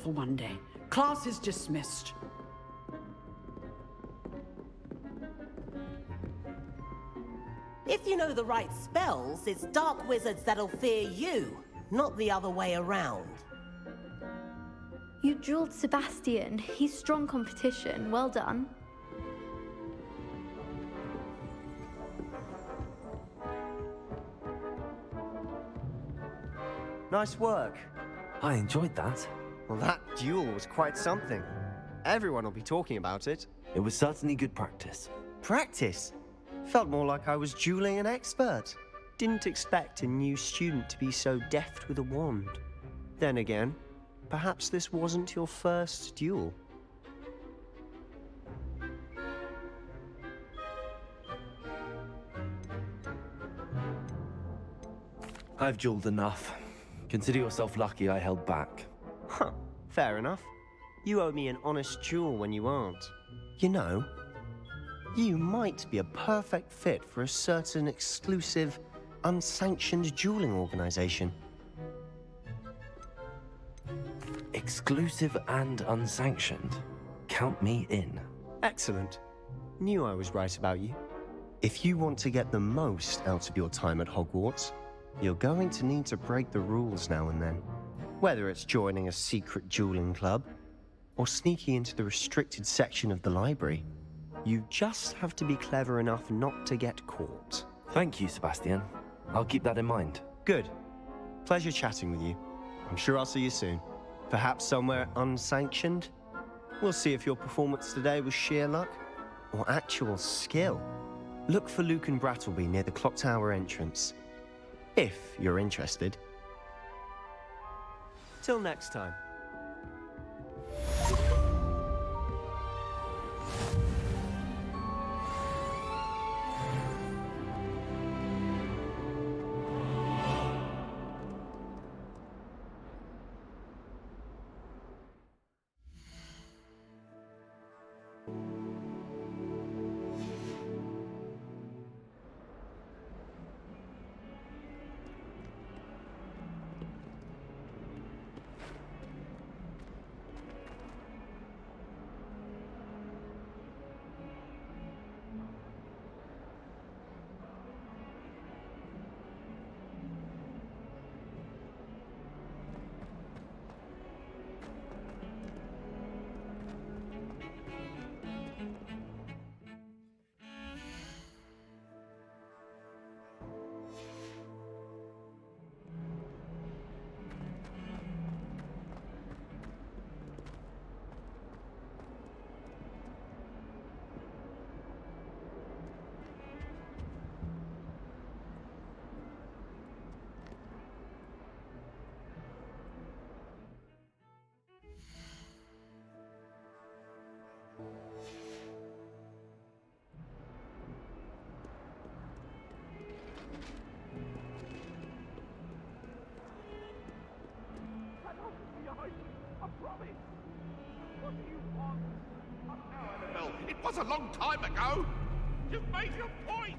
For one day. Class is dismissed. If you know the right spells, it's dark wizards that'll fear you, not the other way around. You drilled Sebastian. He's strong competition. Well done. Nice work. I enjoyed that. Well, that duel was quite something. Everyone will be talking about it. It was certainly good practice. Practice? Felt more like I was dueling an expert. Didn't expect a new student to be so deft with a wand. Then again, perhaps this wasn't your first duel. I've dueled enough. Consider yourself lucky I held back. Huh, fair enough. You owe me an honest duel when you aren't. You know, you might be a perfect fit for a certain exclusive, unsanctioned dueling organization. Exclusive and unsanctioned. Count me in. Excellent. Knew I was right about you. If you want to get the most out of your time at Hogwarts, you're going to need to break the rules now and then. Whether it's joining a secret dueling club, or sneaking into the restricted section of the library, you just have to be clever enough not to get caught. Thank you, Sebastian. I'll keep that in mind. Good. Pleasure chatting with you. I'm sure I'll see you soon. Perhaps somewhere unsanctioned? We'll see if your performance today was sheer luck or actual skill. Look for Luke and Brattleby near the clock tower entrance, if you're interested. Till next time. It was a long time ago. You've made your point.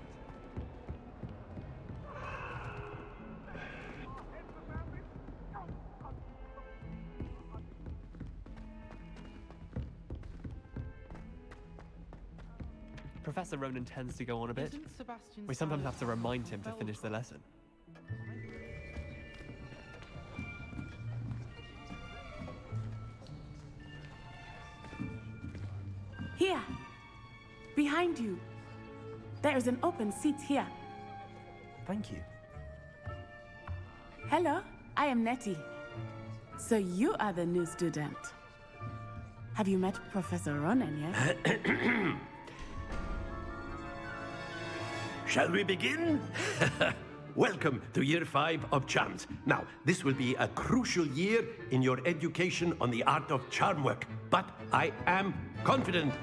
Professor Ronan tends to go on a bit. We sometimes have to remind him to finish the lesson. Here, behind you. There is an open seat here. Thank you. Hello, I am Nettie. So you are the new student. Have you met Professor Ronan yet? Shall we begin? Welcome to Year 5 of Charms. Now, this will be a crucial year in your education on the art of charm work, but I am confident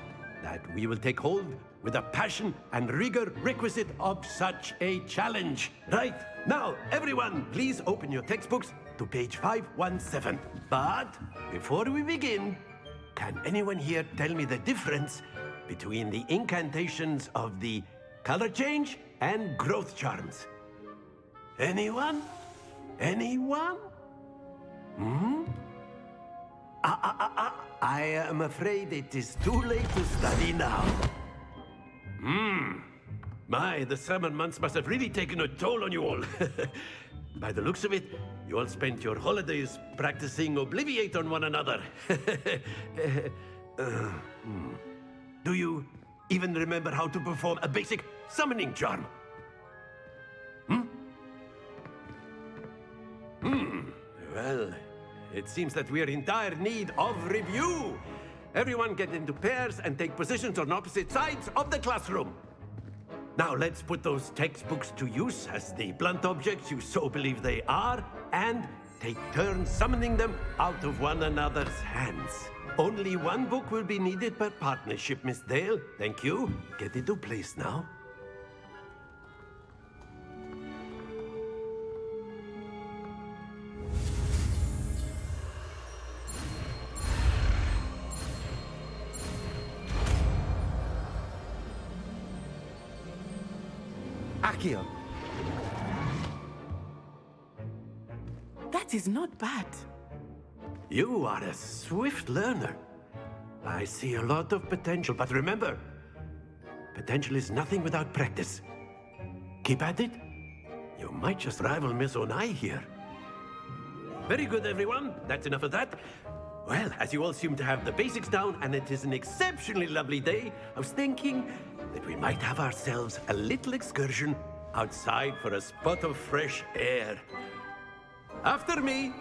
that we will take hold with the passion and rigor requisite of such a challenge. Right, now, everyone, please open your textbooks to page 517. But before we begin, can anyone here tell me the difference between the incantations of the color change and growth charms? Anyone? Anyone? I am afraid it is too late to study now. My, the summer months must have really taken a toll on you all. By the looks of it, you all spent your holidays practicing Obliviate on one another. Do you even remember how to perform a basic summoning charm? Well, it seems that we are in dire need of review. Everyone get into pairs and take positions on opposite sides of the classroom. Now let's put those textbooks to use as the blunt objects you so believe they are, and take turns summoning them out of one another's hands. Only one book will be needed per partnership, Miss Dale. Thank you. Get into place now. Accio. That is not bad. You are a swift learner. I see a lot of potential, but remember, potential is nothing without practice. Keep at it. You might just rival Miss Onai here. Very good, everyone. That's enough of that. Well, as you all seem to have the basics down, and it is an exceptionally lovely day, I was thinking that we might have ourselves a little excursion outside for a spot of fresh air. After me.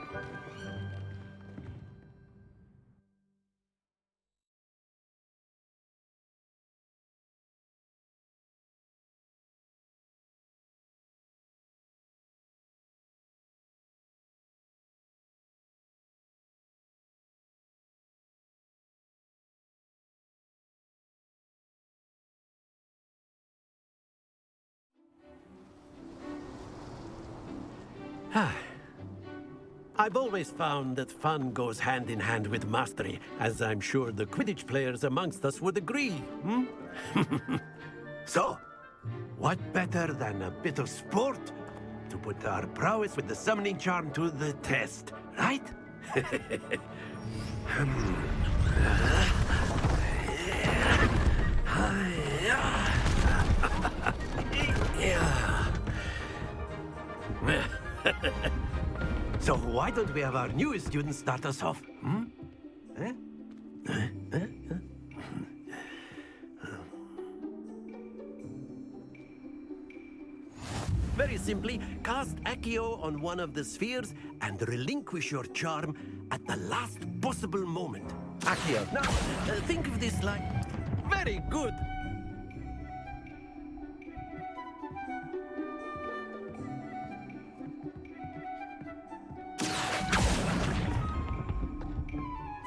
I've always found that fun goes hand in hand with mastery, as I'm sure the Quidditch players amongst us would agree, So, what better than a bit of sport to put our prowess with the summoning charm to the test, right? So why don't we have our newest student start us off? Very simply, cast Accio on one of the spheres and relinquish your charm at the last possible moment. Accio. Now, think of this like... Very good!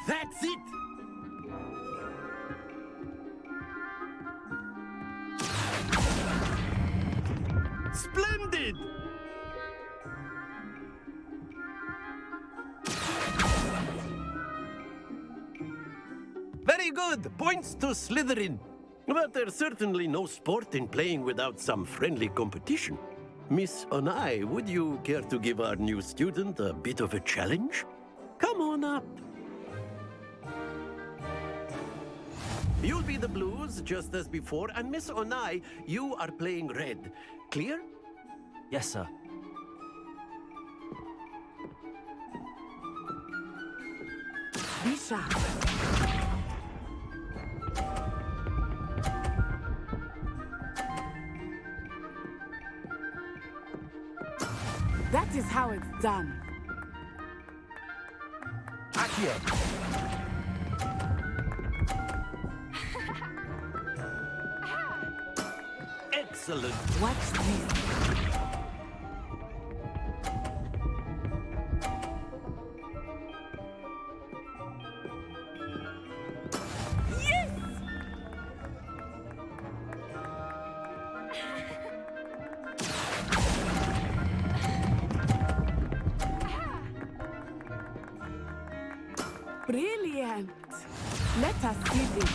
That's it! Splendid! Very good! Points to Slytherin. But there's certainly no sport in playing without some friendly competition. Miss Onai, would you care to give our new student a bit of a challenge? Come on up. You'll be the blues, just as before, and Miss Onai, you are playing red. Clear? Yes, sir. Be sharp. That is how it's done. Accio. Excellent. Watch this. Brilliant. Let us see this.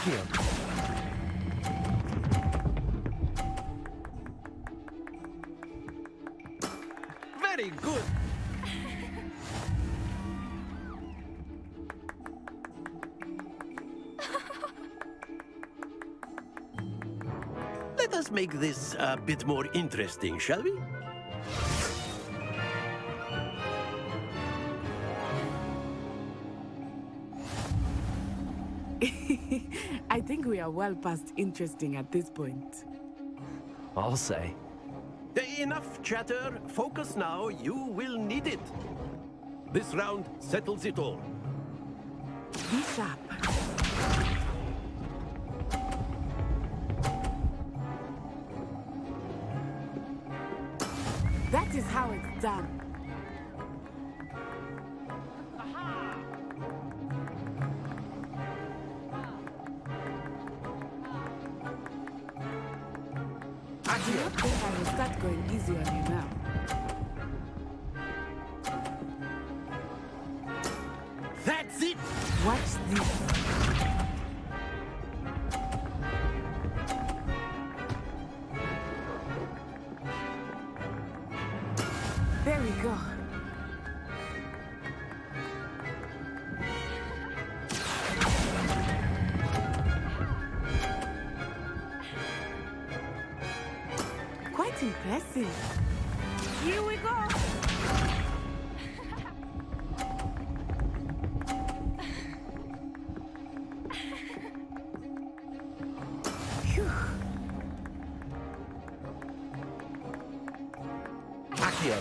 Accio. Very good. Let us make this a bit more interesting, shall we? I think we are well past interesting at this point. I'll say. Enough chatter. Focus now. You will need it. This round settles it all. Be sharp. That is how it's done. I do not think I will start going easy on you now. That's it. Watch this. There we go. Quite impressive. Here we go. Phew. Accio.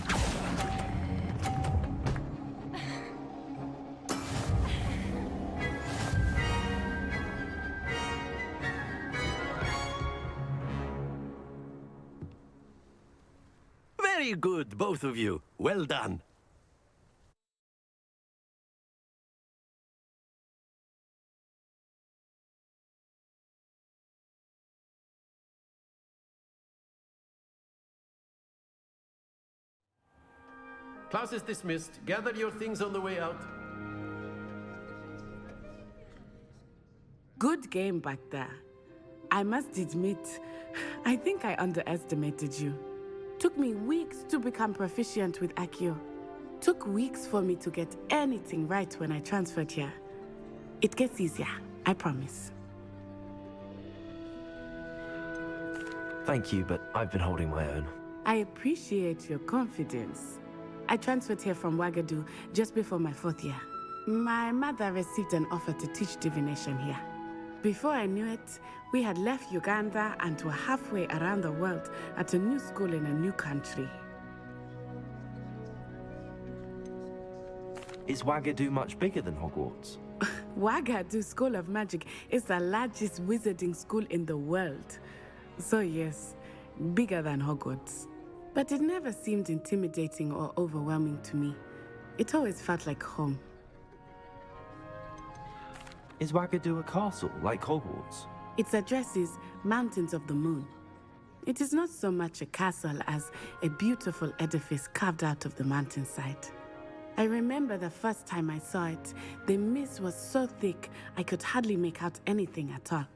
Very good, both of you. Well done. Class is dismissed. Gather your things on the way out. Good game back there. I must admit, I think I underestimated you. Took me weeks to become proficient with Accio. Took weeks for me to get anything right when I transferred here. It gets easier, I promise. Thank you, but I've been holding my own. I appreciate your confidence. I transferred here from Ouagadougou just before my 4th year. My mother received an offer to teach divination here. Before I knew it, we had left Uganda and were halfway around the world at a new school in a new country. Is Ouagadougou much bigger than Hogwarts? Ouagadougou School of Magic is the largest wizarding school in the world. So yes, bigger than Hogwarts. But it never seemed intimidating or overwhelming to me. It always felt like home. Is Ouagadougou a castle, like Hogwarts? Its address is Mountains of the Moon. It is not so much a castle as a beautiful edifice carved out of the mountainside. I remember the first time I saw it, the mist was so thick I could hardly make out anything at all.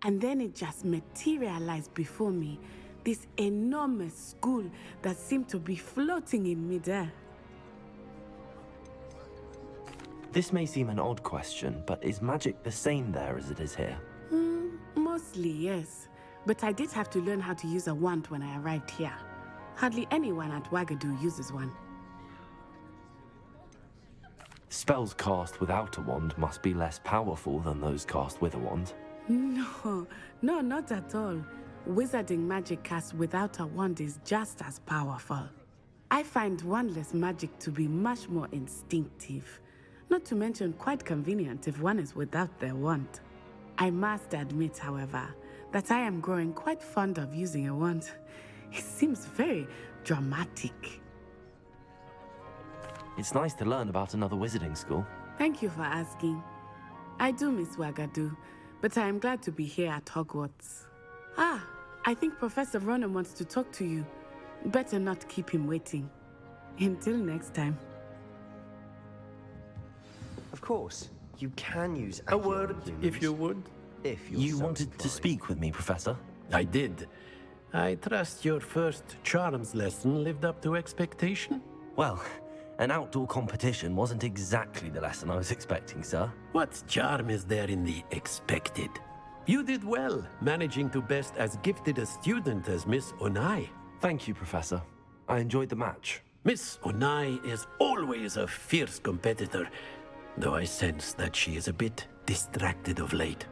And then it just materialized before me, this enormous school that seemed to be floating in midair. This may seem an odd question, but is magic the same there as it is here? Mostly, yes. But I did have to learn how to use a wand when I arrived here. Hardly anyone at Ouagadougou uses one. Spells cast without a wand must be less powerful than those cast with a wand. No, not at all. Wizarding magic cast without a wand is just as powerful. I find wandless magic to be much more instinctive. Not to mention quite convenient if one is without their wand. I must admit, however, that I am growing quite fond of using a wand. It seems very dramatic. It's nice to learn about another wizarding school. Thank you for asking. I do miss Ouagadougou, but I am glad to be here at Hogwarts. I think Professor Ronan wants to talk to you. Better not keep him waiting. Until next time. Of course, you can use A word, if you would. If you're You so wanted to inclined. speak with me, Professor? I did. I trust your first charms lesson lived up to expectation? Well, an outdoor competition wasn't exactly the lesson I was expecting, sir. What charm is there in the expected? You did well, managing to best as gifted a student as Miss Onai. Thank you, Professor. I enjoyed the match. Miss Onai is always a fierce competitor, though I sense that she is a bit distracted of late.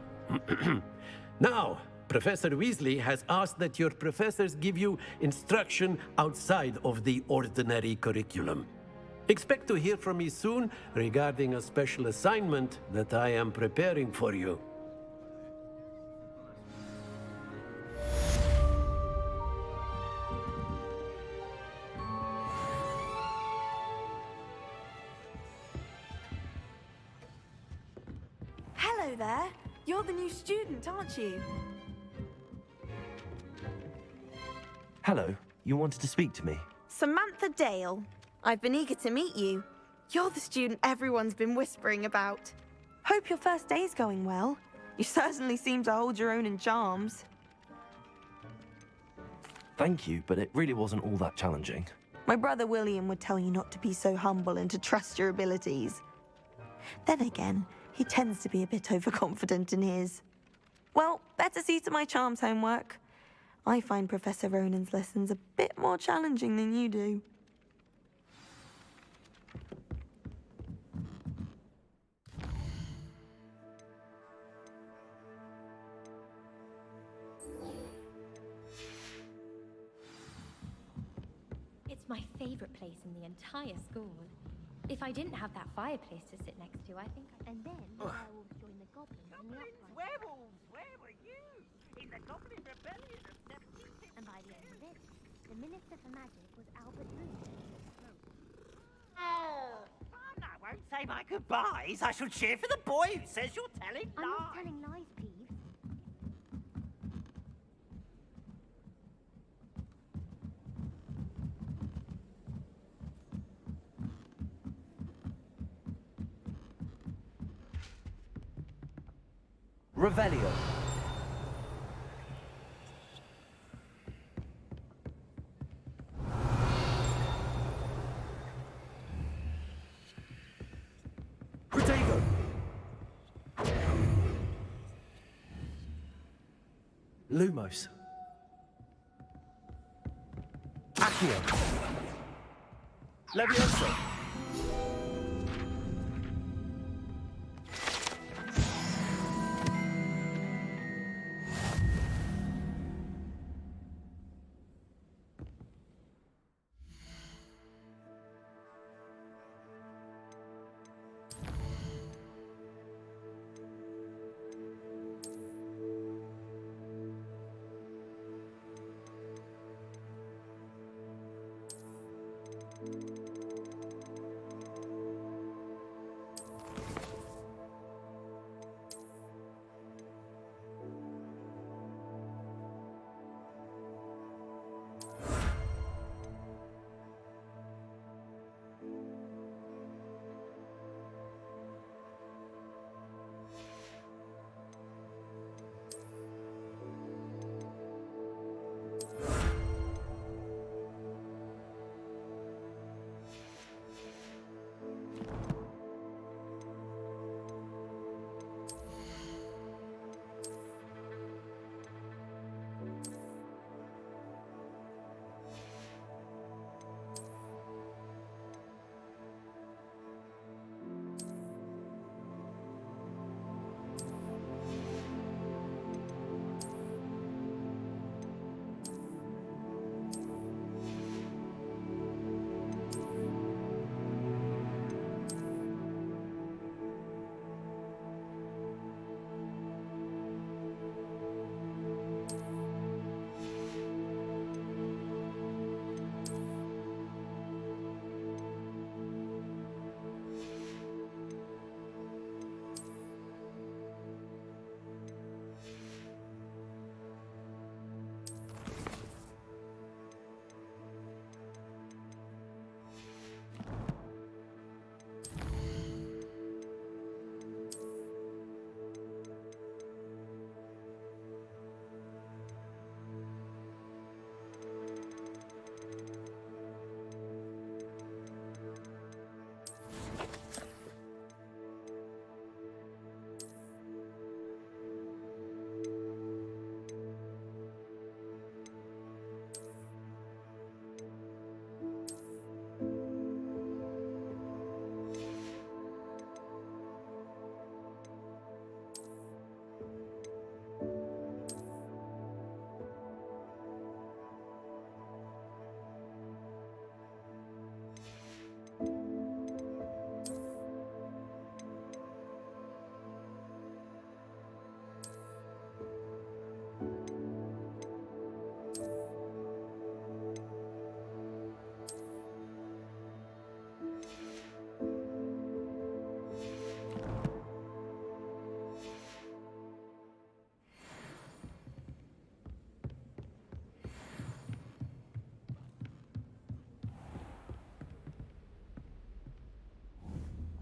Now, Professor Weasley has asked that your professors give you instruction outside of the ordinary curriculum. Expect to hear from me soon regarding a special assignment that I am preparing for you. Hello there. You're the new student, aren't you? Hello, you wanted to speak to me? Samantha Dale. I've been eager to meet you. You're the student everyone's been whispering about. Hope your first day's going well. You certainly seem to hold your own in charms. Thank you, but it really wasn't all that challenging. My brother William would tell you not to be so humble and to trust your abilities. Then again, he tends to be a bit overconfident in his. Well, better see to my charms homework. I find Professor Ronan's lessons a bit more challenging than you do. It's my favorite place in the entire school. If I didn't have that fireplace to sit next to, I think And then the werewolves joined the goblins in the uprising. Werewolves, where were you? In the Goblin Rebellion of 17... And by the end of it, the Minister for Magic was Albert Moon. Oh, I won't say my goodbyes. I shall cheer for the boy who says you're telling lies. I'm not telling lies, Peeves. Revelio. Protego. Lumos. Accio. Levioso.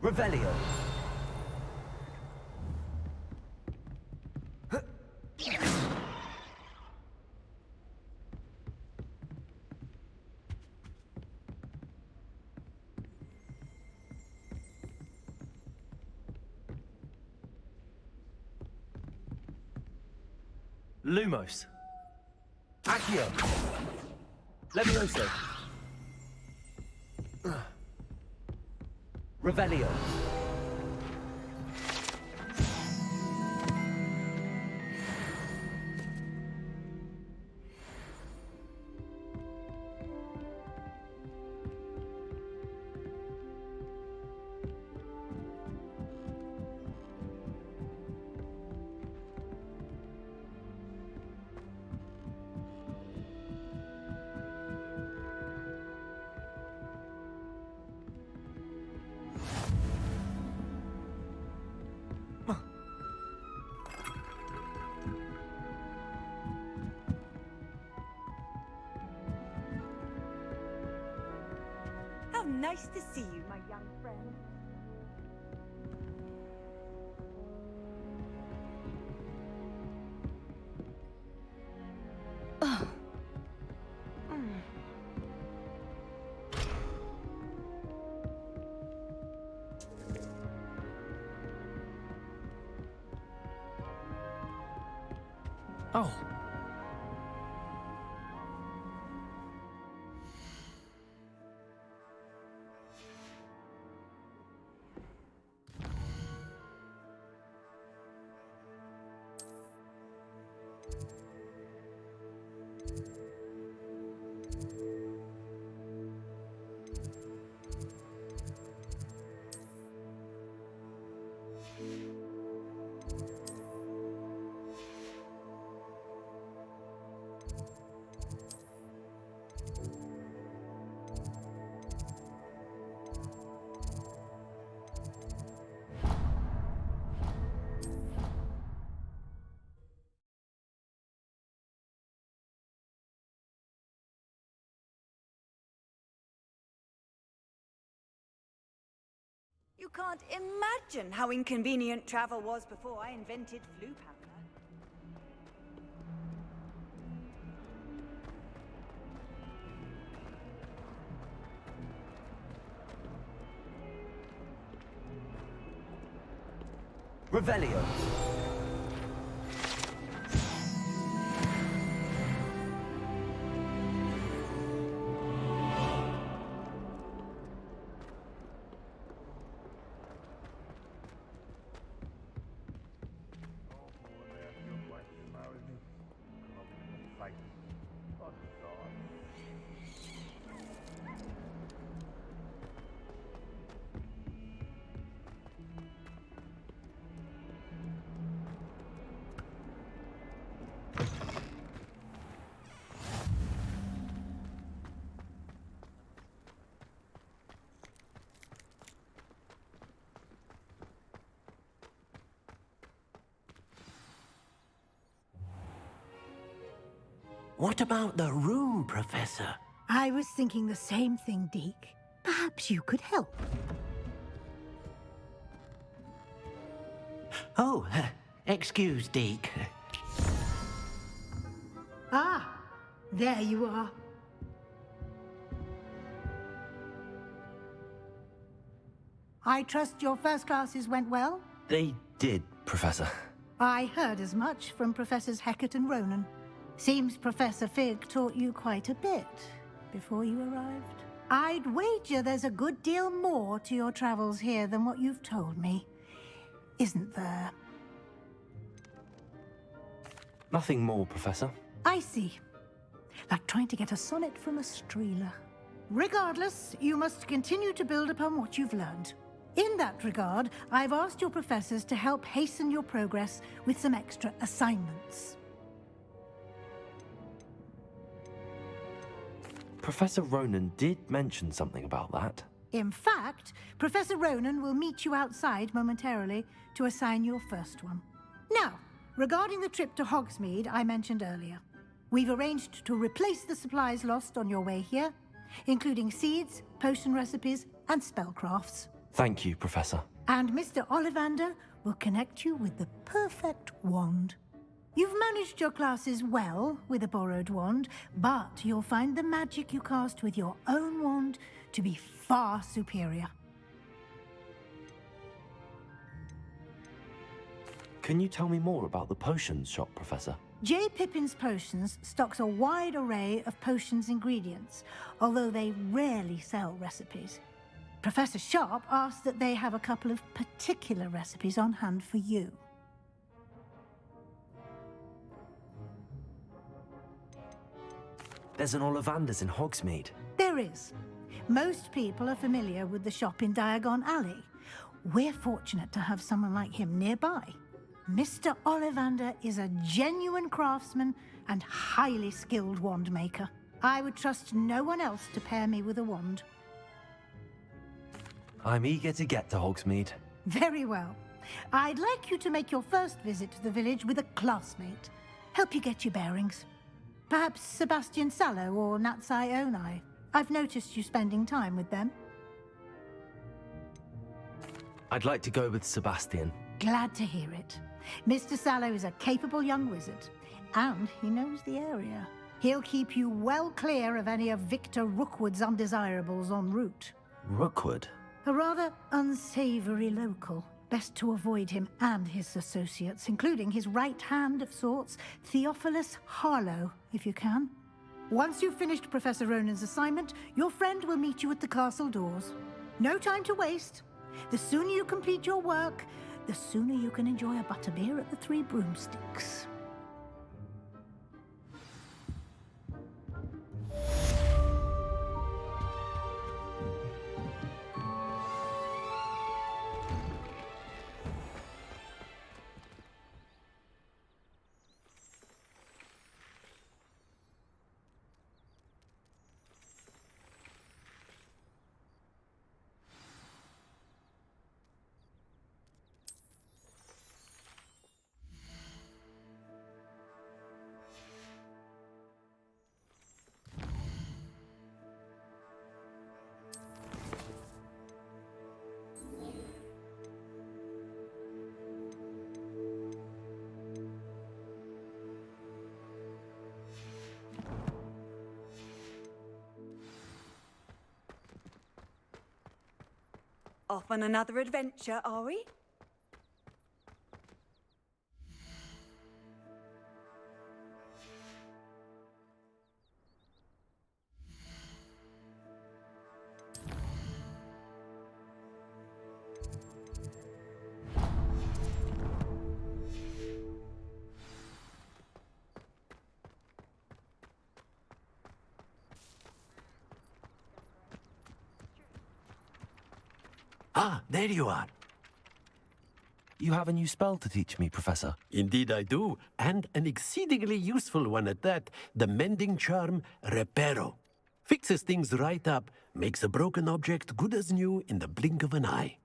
Revelio. Lumos. Accio. Levioso. Revelio. How nice to see you, my young friend. Oh. You can't imagine how inconvenient travel was before I invented flu powder. Revelio. What about the room, Professor? I was thinking the same thing, Deke. Perhaps you could help. Oh, excuse, Deke. Ah, there you are. I trust your first classes went well? They did, Professor. I heard as much from Professors Hecat and Ronan. Seems Professor Fig taught you quite a bit before you arrived. I'd wager there's a good deal more to your travels here than what you've told me. Isn't there? Nothing more, Professor. I see. Like trying to get a sonnet from a streeler. Regardless, you must continue to build upon what you've learned. In that regard, I've asked your professors to help hasten your progress with some extra assignments. Professor Ronan did mention something about that. In fact, Professor Ronan will meet you outside momentarily to assign your first one. Now, regarding the trip to Hogsmeade I mentioned earlier, we've arranged to replace the supplies lost on your way here, including seeds, potion recipes, and spellcrafts. Thank you, Professor. And Mr. Ollivander will connect you with the perfect wand. You've managed your classes well with a borrowed wand, but you'll find the magic you cast with your own wand to be far superior. Can you tell me more about the potions shop, Professor? J. Pippin's Potions stocks a wide array of potions ingredients, although they rarely sell recipes. Professor Sharp asked that they have a couple of particular recipes on hand for you. There's an Ollivander's in Hogsmeade. There is. Most people are familiar with the shop in Diagon Alley. We're fortunate to have someone like him nearby. Mr. Ollivander is a genuine craftsman and highly skilled wand maker. I would trust no one else to pair me with a wand. I'm eager to get to Hogsmeade. Very well. I'd like you to make your first visit to the village with a classmate. Help you get your bearings. Perhaps Sebastian Sallow or Natsai Onai. I've noticed you spending time with them. I'd like to go with Sebastian. Glad to hear it. Mr. Sallow is a capable young wizard, and he knows the area. He'll keep you well clear of any of Victor Rookwood's undesirables en route. Rookwood? A rather unsavory local. Best to avoid him and his associates, including his right hand of sorts, Theophilus Harlow, if you can. Once you've finished Professor Ronan's assignment, your friend will meet you at the castle doors. No time to waste. The sooner you complete your work, the sooner you can enjoy a butterbeer at the Three Broomsticks. Off on another adventure, are we? Ah, there you are. You have a new spell to teach me, Professor. Indeed I do, and an exceedingly useful one at that. The mending charm, Reparo. Fixes things right up, makes a broken object good as new in the blink of an eye.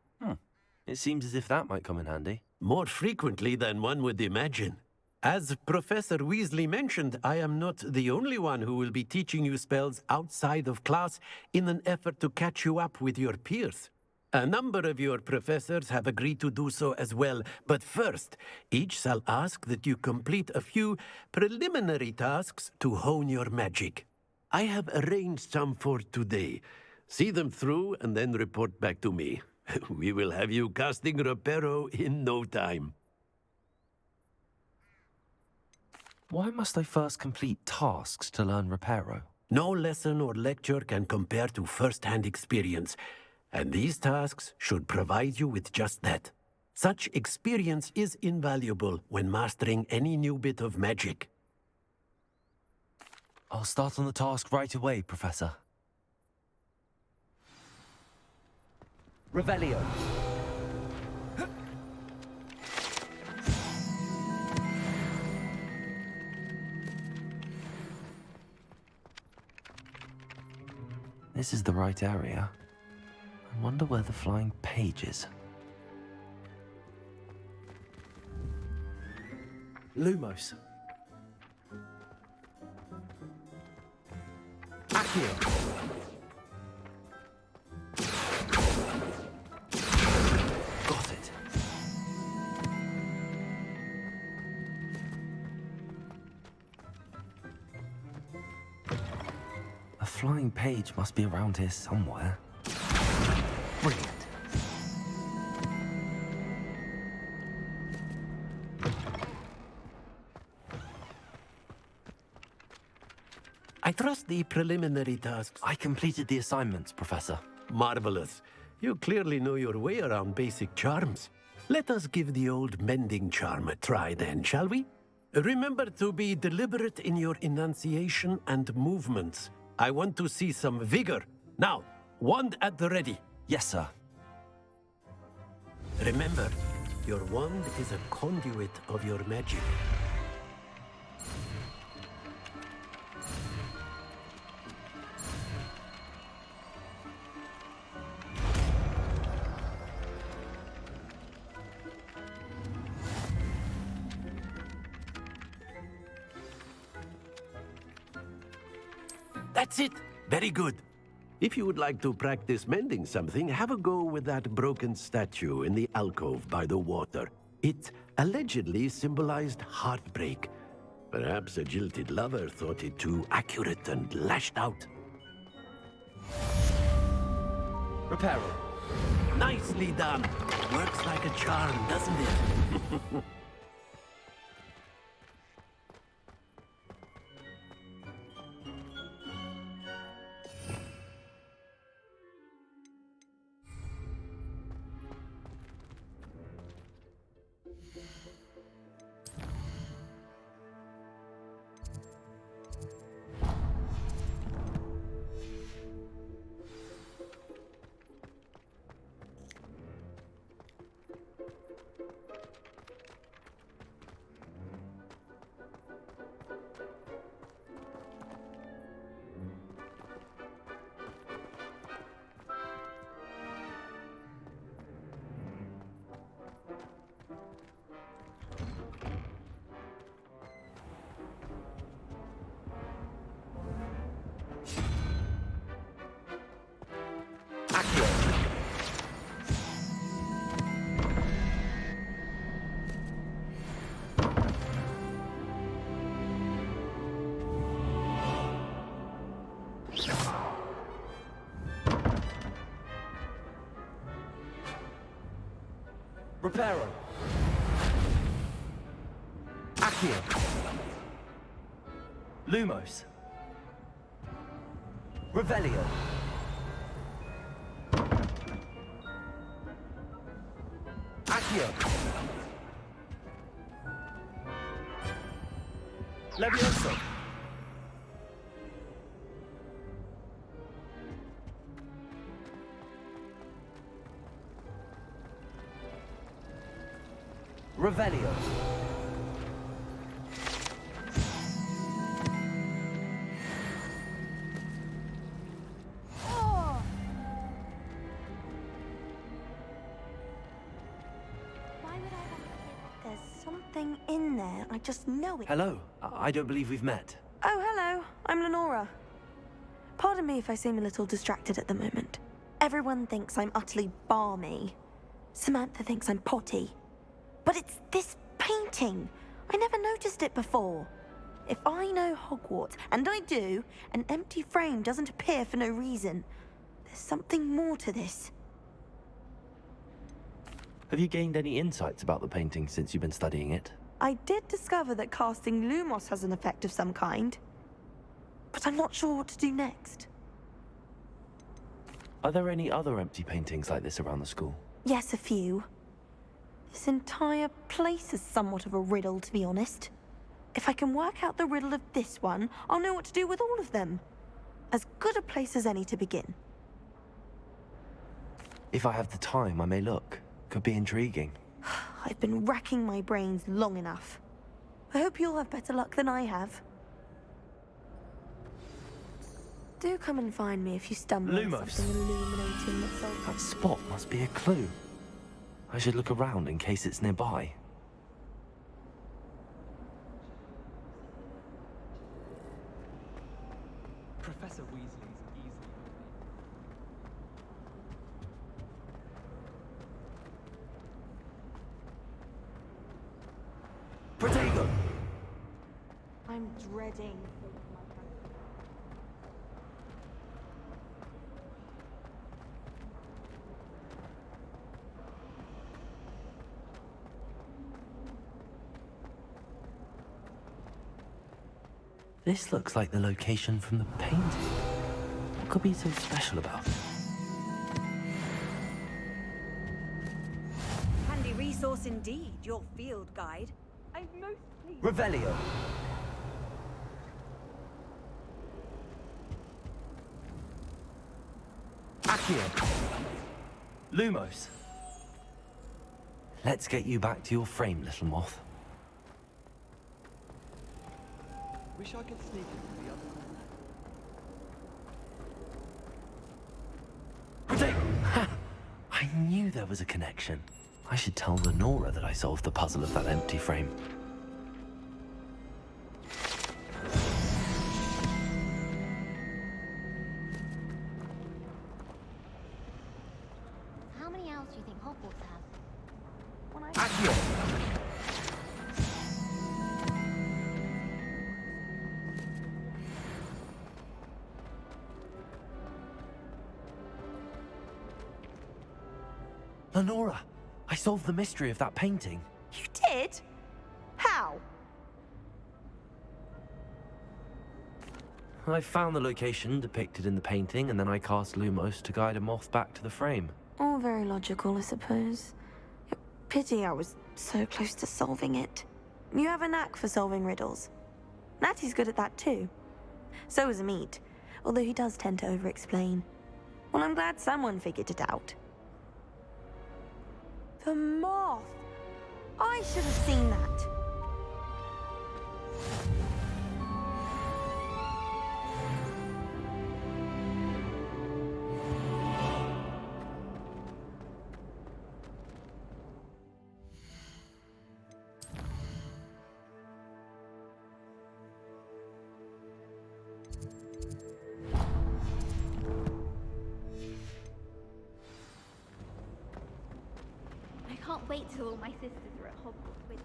It seems as if that might come in handy. More frequently than one would imagine. As Professor Weasley mentioned, I am not the only one who will be teaching you spells outside of class in an effort to catch you up with your peers. A number of your professors have agreed to do so as well, but first, each shall ask that you complete a few preliminary tasks to hone your magic. I have arranged some for today. See them through and then report back to me. We will have you casting Reparo in no time. Why must I first complete tasks to learn Reparo? No lesson or lecture can compare to first-hand experience. And these tasks should provide you with just that. Such experience is invaluable when mastering any new bit of magic. I'll start on the task right away, Professor. Revelio. This is the right area. I wonder where the flying page is. Lumos. Accio. flying page must be around here somewhere. Brilliant. I trust the preliminary tasks. I completed the assignments, Professor. Marvelous. You clearly know your way around basic charms. Let us give the old mending charm a try then, shall we? Remember to be deliberate in your enunciation and movements. I want to see some vigor. Now, wand at the ready. Yes, sir. Remember, your wand is a conduit of your magic. That's it. Very good. If you would like to practice mending something, have a go with that broken statue in the alcove by the water. It allegedly symbolized heartbreak. Perhaps a jilted lover thought it too accurate and lashed out. Repair it. Nicely done. Works like a charm, doesn't it? Reparo. Accio. Lumos. Revelio. Accio. Levioso. Revelio. There's something in there. I just know it. Hello. I don't believe we've met. Oh, hello. I'm Lenora. Pardon me if I seem a little distracted at the moment. Everyone thinks I'm utterly balmy. Samantha thinks I'm potty. But it's this painting. I never noticed it before. If I know Hogwarts, and I do, an empty frame doesn't appear for no reason. There's something more to this. Have you gained any insights about the painting since you've been studying it? I did discover that casting Lumos has an effect of some kind. But I'm not sure what to do next. Are there any other empty paintings like this around the school? Yes, a few. This entire place is somewhat of a riddle, to be honest. If I can work out the riddle of this one, I'll know what to do with all of them. As good a place as any to begin. If I have the time, I may look. Could be intriguing. I've been racking my brains long enough. I hope you'll have better luck than I have. Do come and find me if you stumble on Lumos. something illuminating that's all... That spot must be a clue. I should look around in case it's nearby. Professor Weasley's easily... Protego! I'm dreading... This looks like the location from the painting. What could be so special about it? Handy resource indeed, your field guide. I'm most pleased. Revelio. Accio. Lumos. Let's get you back to your frame, little moth. Wish I could sneak into the other corner. I knew there was a connection. I should tell Lenora that I solved the puzzle of that empty frame. How many owls do you think Hogwarts has? Accio. Lenora, I solved the mystery of that painting. You did? How? I found the location depicted in the painting, and then I cast Lumos to guide a moth back to the frame. All very logical, I suppose. Pity I was so close to solving it. You have a knack for solving riddles. Natty's good at that too. So is Amit, although he does tend to over-explain. Well, I'm glad someone figured it out. The moth! I should have seen that. I can't wait till all my sisters are at Hogwarts with me.